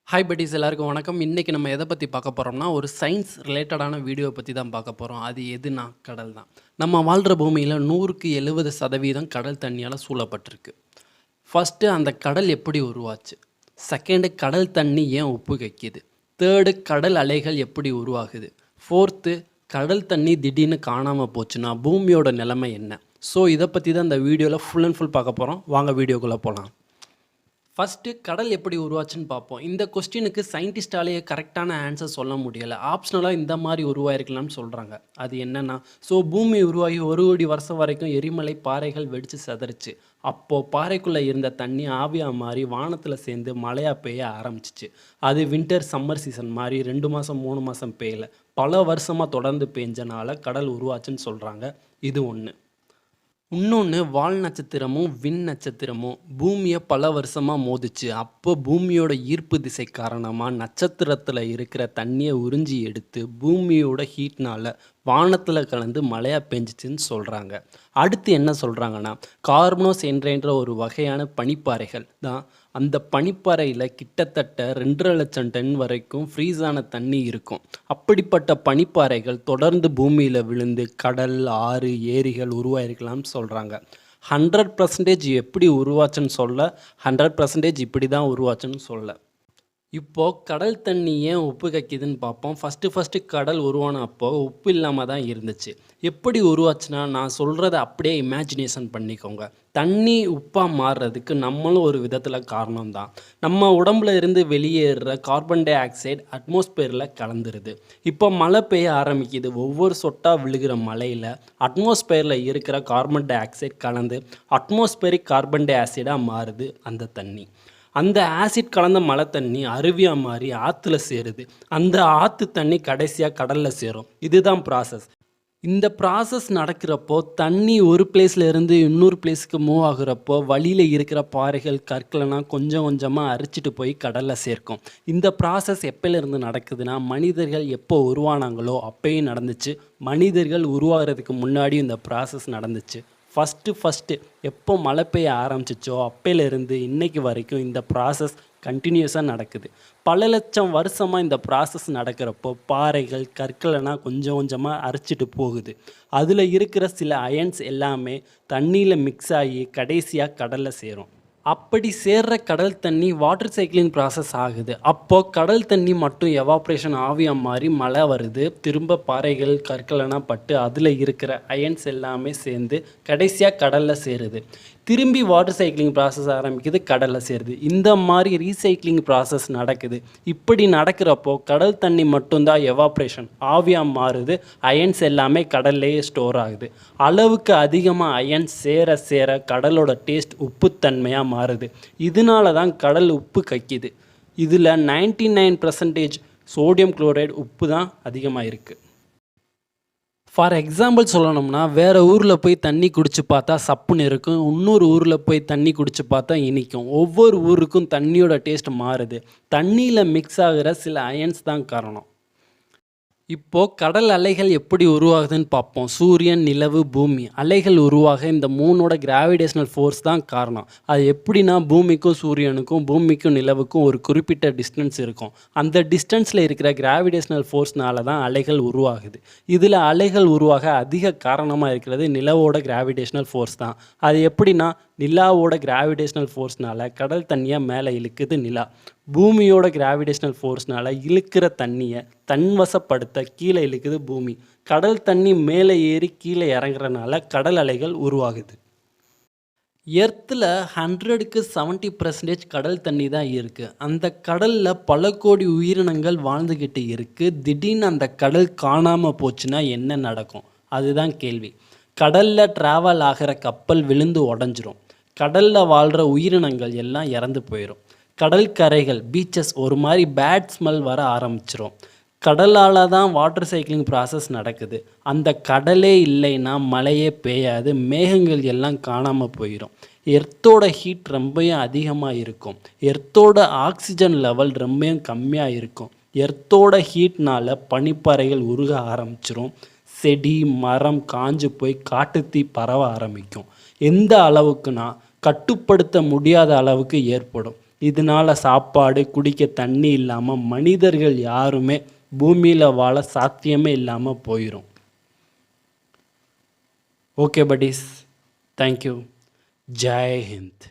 Hi buddies எல்லாருக்கும் வணக்கம். இன்றைக்கி நம்ம எதை பற்றி பார்க்க போகிறோம்னா ஒரு சயின்ஸ் ரிலேட்டடான வீடியோ பற்றி தான் பார்க்க போகிறோம். அது எதுனா கடல் தான். நம்ம வாழ்கிற பூமியில் 100க்கு 70% கடல் தண்ணியால் சூழப்பட்டிருக்கு. ஃபஸ்ட்டு அந்த கடல் எப்படி உருவாச்சு, செகண்டு கடல் தண்ணி ஏன் உப்பு கைக்குது, தேர்டு கடல் அலைகள் எப்படி உருவாகுது, ஃபோர்த்து கடல் தண்ணி திடீர்னு காணாமல் போச்சுன்னா பூமியோட நிலைமை என்ன. ஸோ இதை பற்றி தான் இந்த வீடியோவில் ஃபுல் அண்ட் ஃபுல் பார்க்க போகிறோம். வாங்க வீடியோக்குள்ளே போகலாம். ஃபஸ்ட்டு கடல் எப்படி உருவாச்சுன்னு பார்ப்போம். இந்த கொஸ்டினுக்கு சயின்டிஸ்டாலேயே கரெக்டான ஆன்சர் சொல்ல முடியலை. ஆப்ஷனலாக இந்த மாதிரி உருவாயிருக்கலாம்னு சொல்கிறாங்க. அது என்னென்னா, பூமி உருவாகி 1 கோடி வருஷம் வரைக்கும் எரிமலை பாறைகள் வெடித்து செதறிச்சு. அப்போது பாறைக்குள்ளே இருந்த தண்ணி ஆவியாக மாறி வானத்தில் சேர்ந்து மழையாக பெய்ய ஆரம்பிச்சிச்சு. அது வின்டர் சம்மர் சீசன் மாதிரி 2 மாதம் 3 மாதம் பெய்யலை, பல வருஷமாக தொடர்ந்து பெஞ்சனால கடல் உருவாச்சுன்னு சொல்கிறாங்க. இது ஒன்று. இன்னொன்று, வால் நட்சத்திரமும் விண் நட்சத்திரமும் பூமியை பல வருஷமாக மோதிச்சு. அப்போ பூமியோட ஈர்ப்பு திசை காரணமாக நட்சத்திரத்தில் இருக்கிற தண்ணியை உறிஞ்சி எடுத்து பூமியோட ஹீட்னால் வானத்தில் கலந்து மழையாக பெஞ்சிச்சின்னு சொல்கிறாங்க. அடுத்து என்ன சொல்கிறாங்கன்னா, கார்பனோஸ் என்ற ஒரு வகையான பனிப்பாறைகள் தான். அந்த பனிப்பாறையில் கிட்டத்தட்ட 2.5 லட்சம் டன் வரைக்கும் ஃப்ரீஸான தண்ணி இருக்கும். அப்படிப்பட்ட பனிப்பாறைகள் தொடர்ந்து பூமியில் விழுந்து கடல், ஆறு, ஏரிகள் உருவாயிருக்கலாம்னு சொல்கிறாங்க. 100% எப்படி உருவாச்சுன்னு சொல்ல, 100% இப்படி தான் உருவாச்சுன்னு சொல்ல. இப்போது கடல் தண்ணி ஏன் உப்பு கைக்குதுன்னு பார்ப்போம். ஃபஸ்ட்டு கடல் உருவான அப்போது உப்பு இல்லாமல் தான் இருந்துச்சு. எப்படி உருவாச்சுன்னா, நான் சொல்கிறத அப்படியே இமேஜினேஷன் பண்ணிக்கோங்க. தண்ணி உப்பாக மாறுறதுக்கு நம்மளும் ஒரு விதத்தில் காரணம்தான். நம்ம உடம்புல இருந்து வெளியேறுற கார்பன் டை ஆக்சைடு அட்மாஸ்பியரில் கலந்துருது. இப்போ மழை பெய்ய ஆரம்பிக்குது. ஒவ்வொரு சொட்டாக விழுகிற மழையில் அட்மாஸ்பியரில் இருக்கிற கார்பன் டை ஆக்சைடு கலந்து அட்மாஸ்பியரிக் கார்பன் டை ஆசிடாக மாறுது அந்த தண்ணி. அந்த ஆசிட் கலந்த மழை தண்ணி அருவியாக மாறி ஆற்றுல சேருது. அந்த ஆற்று தண்ணி கடைசியாக கடலில் சேரும். இதுதான் ப்ராசஸ். இந்த ப்ராசஸ் நடக்கிறப்போ தண்ணி ஒரு பிளேஸில் இருந்து இன்னொரு பிளேஸுக்கு மூவ் ஆகுறப்போ வழியில் இருக்கிற பாறைகள், கற்களெல்லாம் கொஞ்சம் கொஞ்சமாக அரிச்சிட்டு போய் கடலில் சேர்க்கும். இந்த ப்ராசஸ் எப்போலேருந்து நடக்குதுன்னா, மனிதர்கள் எப்போ உருவானாங்களோ அப்பயும் நடந்துச்சு. மனிதர்கள் உருவாகிறதுக்கு முன்னாடியும் இந்த ப்ராசஸ் நடந்துச்சு. ஃபஸ்ட்டு எப்போ மழை பெய்ய ஆரம்பிச்சிச்சோ அப்போலேருந்து இன்றைக்கு வரைக்கும் இந்த ப்ராசஸ் கண்டினியூஸாக நடக்குது. பல லட்சம் வருஷமாக இந்த ப்ராசஸ் நடக்கிறப்போ பாறைகள், கற்களெல்லாம் கொஞ்சம் கொஞ்சமாக அரைச்சிட்டு போகுது. அதில் இருக்கிற சில அயன்ஸ் எல்லாமே தண்ணியில் மிக்ஸ் ஆகி கடைசியாக கடலில் சேரும். அப்படி சேர்ற கடல் தண்ணி வாட்டர் சைக்கிளிங் ப்ராசஸ் ஆகுது. அப்போது கடல் தண்ணி மட்டும் எவாப்ரேஷன் ஆவியாக மாறி மழை வருது. திரும்ப பாறைகள், கற்களெல்லாம் பட்டு அதில் இருக்கிற அயன்ஸ் எல்லாமே சேர்ந்து கடைசியாக கடலில் சேருது. திரும்பி வாட்டர் சைக்கிளிங் ப்ராசஸ் ஆரம்பிக்குது, கடலில் சேருது. இந்த மாதிரி ரீசைக்கிளிங் ப்ராசஸ் நடக்குது. இப்படி நடக்கிறப்போ கடல் தண்ணி மட்டும்தான் எவாப்ரேஷன் ஆவியாக மாறுது. அயன்ஸ் எல்லாமே கடல்லையே ஸ்டோர் ஆகுது. அளவுக்கு அதிகமாக அயன்ஸ் சேர சேர கடலோட டேஸ்ட் உப்புத்தன்மையாக மாறுது. இதனால தான் கடல் உப்பு கைக்குது. இதில் 99% சோடியம் குளோரைடு உப்பு தான் அதிகமாக இருக்குது. ஃபார் எக்ஸாம்பிள் சொல்லணும்னா, வேறு ஊரில் போய் தண்ணி குடிச்சு பார்த்தா சப்புன்னு இருக்கும். இன்னொரு ஊரில் போய் தண்ணி குடிச்சு பார்த்தா இனிக்கும். ஒவ்வொரு ஊருக்கும் தண்ணியோட டேஸ்ட் மாறுது. தண்ணியில் மிக்ஸ் ஆகிற சில அயன்ஸ் தான் காரணம். இப்போது கடல் அலைகள் எப்படி உருவாகுதுன்னு பார்ப்போம். சூரியன், நிலவு, பூமி அலைகள் உருவாக இந்த 3ஓட கிராவிடேஷனல் ஃபோர்ஸ் தான் காரணம். அது எப்படின்னா, பூமிக்கும் சூரியனுக்கும் பூமிக்கும் நிலவுக்கும் ஒரு குறிப்பிட்ட டிஸ்டன்ஸ் இருக்கும். அந்த டிஸ்டன்ஸில் இருக்கிற கிராவிடேஷனல் ஃபோர்ஸ்னால தான் அலைகள் உருவாகுது. இதில் அலைகள் உருவாக அதிக காரணமாக இருக்கிறது நிலவோட கிராவிடேஷனல் ஃபோர்ஸ் தான். அது எப்படின்னா, நிலாவோட கிராவிடேஷனல் ஃபோர்ஸ்னால் கடல் தண்ணியை மேலே இழுக்குது நிலா. பூமியோட கிராவிடேஷனல் ஃபோர்ஸ்னால் இழுக்கிற தண்ணியை தன்வசப்படுத்த கீழே இழுக்குது பூமி. கடல் தண்ணி மேலே ஏறி கீழே இறங்குறனால கடல் அலைகள் உருவாகுது. எர்த்தில் 100க்கு 70% கடல் தண்ணி தான் இருக்குது. அந்த கடலில் பல கோடி உயிரினங்கள் வாழ்ந்துக்கிட்டு இருக்குது. திடீர்னு அந்த கடல் காணாமல் போச்சுன்னா என்ன நடக்கும், அதுதான் கேள்வி. கடலில் ட்ராவல் ஆகிற கப்பல் விழுந்து உடஞ்சிரும். கடலில் வாழ்கிற உயிரினங்கள் எல்லாம் இறந்து போயிடும். கடற்கரைகள், பீச்சஸ் ஒரு மாதிரி பேட் ஸ்மெல் வர ஆரம்பிச்சிரும். கடலால் தான் வாட்டர் சைக்கிளிங் ப்ராசஸ் நடக்குது. அந்த கடலே இல்லைன்னா மழையே பெய்யாது. மேகங்கள் எல்லாம் காணாமல் போயிடும். எர்த்தோட ஹீட் ரொம்பவும் அதிகமாக இருக்கும். எர்த்தோட ஆக்சிஜன் லெவல் ரொம்பவும் கம்மியாக இருக்கும். எர்த்தோட ஹீட்னால் பனிப்பாறைகள் உருக ஆரம்பிச்சிரும். செடி, மரம் காஞ்சு போய் காட்டுத்தீ பரவ ஆரம்பிக்கும். எந்த அளவுக்குனா, கட்டுப்படுத்த முடியாத அளவுக்கு ஏற்படும். இதனால் சாப்பாடு குடிக்க தண்ணி இல்லாமல் மனிதர்கள் யாருமே பூமியில் வாழ சாத்தியமே இல்லாமல் போயிடும். Okay buddies, thank you. Jai Hind.